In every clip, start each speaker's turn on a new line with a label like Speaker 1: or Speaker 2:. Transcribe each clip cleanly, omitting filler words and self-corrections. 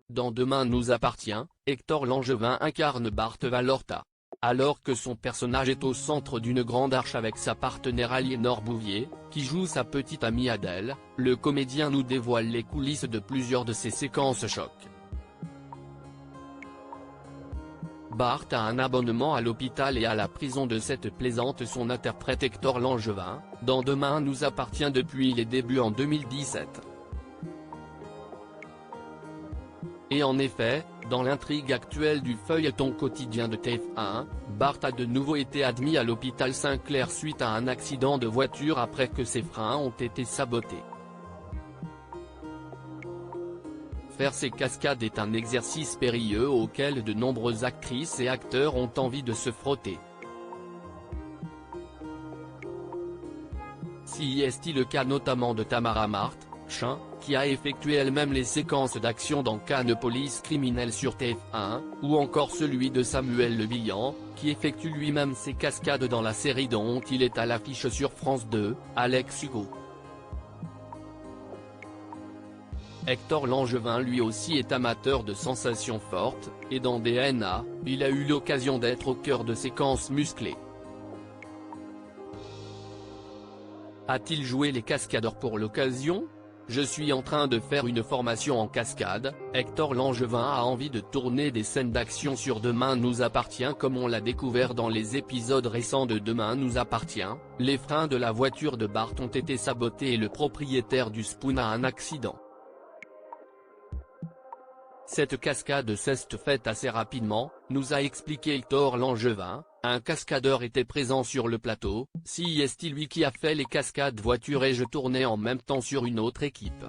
Speaker 1: Dans Demain nous appartient, Hector Langevin incarne Bart Valorta. Alors que son personnage est au centre d'une grande arche avec sa partenaire Aliénor Bouvier, qui joue sa petite amie Adèle, le comédien nous dévoile les coulisses de plusieurs de ses séquences choc. Bart a un abonnement à l'hôpital et à la prison de cette plaisante son interprète Hector Langevin, dans Demain nous appartient depuis les débuts en 2017. Et en effet, dans l'intrigue actuelle du feuilleton quotidien de TF1, Bart a de nouveau été admis à l'hôpital Saint-Clair suite à un accident de voiture après que ses freins ont été sabotés. Faire ces cascades est un exercice périlleux auquel de nombreuses actrices et acteurs ont envie de se frotter. Si est-il le cas notamment de Tamara Marthe, qui a effectué elle-même les séquences d'action dans Cannes Police Criminelle sur TF1, ou encore celui de Samuel Le Bihan, qui effectue lui-même ses cascades dans la série dont il est à l'affiche sur France 2, Alex Hugo. Hector Langevin lui aussi est amateur de sensations fortes, et dans DNA, il a eu l'occasion d'être au cœur de séquences musclées. A-t-il joué les cascadeurs pour l'occasion ? Je suis en train de faire une formation en cascade. Hector Langevin a envie de tourner des scènes d'action sur Demain nous appartient comme on l'a découvert dans les épisodes récents de Demain nous appartient. Les freins de la voiture de Bart ont été sabotés et le propriétaire du Spoon a un accident. Cette cascade s'est faite assez rapidement, nous a expliqué Hector Langevin. Un cascadeur était présent sur le plateau, si est-il lui qui a fait les cascades voiture et je tournais en même temps sur une autre équipe.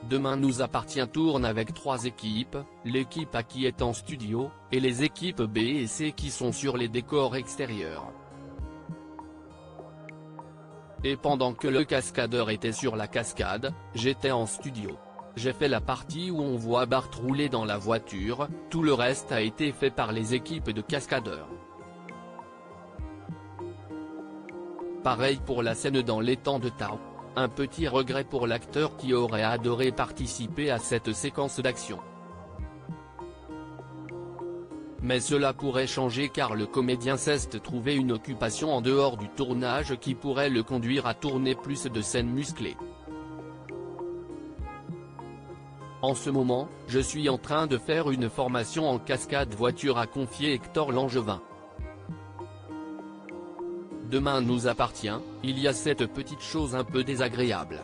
Speaker 1: Demain nous appartient tourne avec 3 équipes, l'équipe A qui est en studio, et les équipes B et C qui sont sur les décors extérieurs. Et pendant que le cascadeur était sur la cascade, j'étais en studio. J'ai fait la partie où on voit Bart rouler dans la voiture, tout le reste a été fait par les équipes de cascadeurs. Pareil pour la scène dans l'étang de Tao. Un petit regret pour l'acteur qui aurait adoré participer à cette séquence d'action. Mais cela pourrait changer car le comédien s'est trouvé une occupation en dehors du tournage qui pourrait le conduire à tourner plus de scènes musclées. En ce moment, je suis en train de faire une formation en cascade voiture a confié Hector Langevin. Demain nous appartient, il y a cette petite chose un peu désagréable.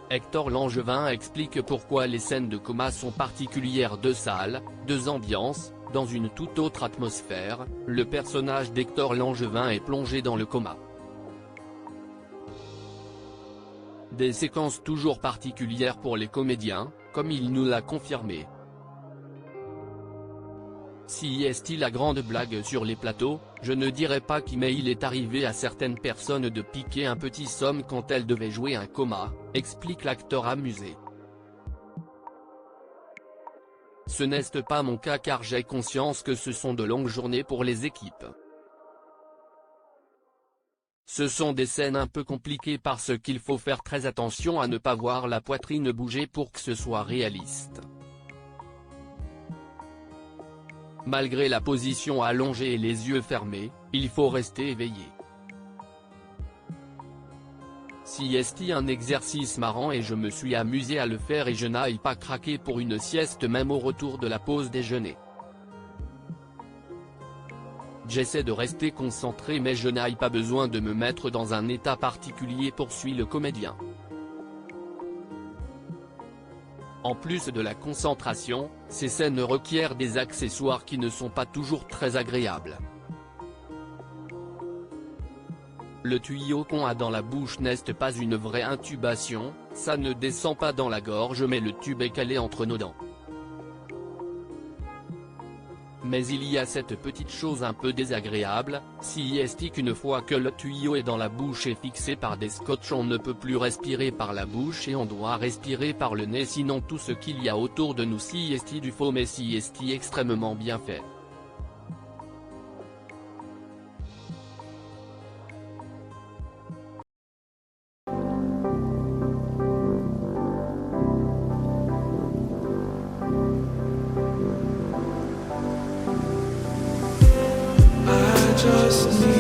Speaker 1: Hector Langevin explique pourquoi les scènes de coma sont particulières 2 salles, 2 ambiances, dans une toute autre atmosphère, le personnage d'Hector Langevin est plongé dans le coma. Des séquences toujours particulières pour les comédiens, comme il nous l'a confirmé. Si est-il la grande blague sur les plateaux, je ne dirais pas qui mais il est arrivé à certaines personnes de piquer un petit somme quand elles devaient jouer un coma, explique l'acteur amusé. Ce n'est pas mon cas car j'ai conscience que ce sont de longues journées pour les équipes. Ce sont des scènes un peu compliquées parce qu'il faut faire très attention à ne pas voir la poitrine bouger pour que ce soit réaliste. Malgré la position allongée et les yeux fermés, il faut rester éveillé. Si est un exercice marrant et je me suis amusé à le faire et je n'aille pas craquer pour une sieste même au retour de la pause déjeuner. J'essaie de rester concentré mais je n'ai pas besoin de me mettre dans un état particulier poursuit le comédien. En plus de la concentration, ces scènes requièrent des accessoires qui ne sont pas toujours très agréables. Le tuyau qu'on a dans la bouche n'est pas une vraie intubation, ça ne descend pas dans la gorge mais le tube est calé entre nos dents. Mais il y a cette petite chose un peu désagréable, si est qu'une fois que le tuyau est dans la bouche et fixé par des scotch on ne peut plus respirer par la bouche et on doit respirer par le nez sinon tout ce qu'il y a autour de nous si est du faux mais si est extrêmement bien fait.
Speaker 2: just me.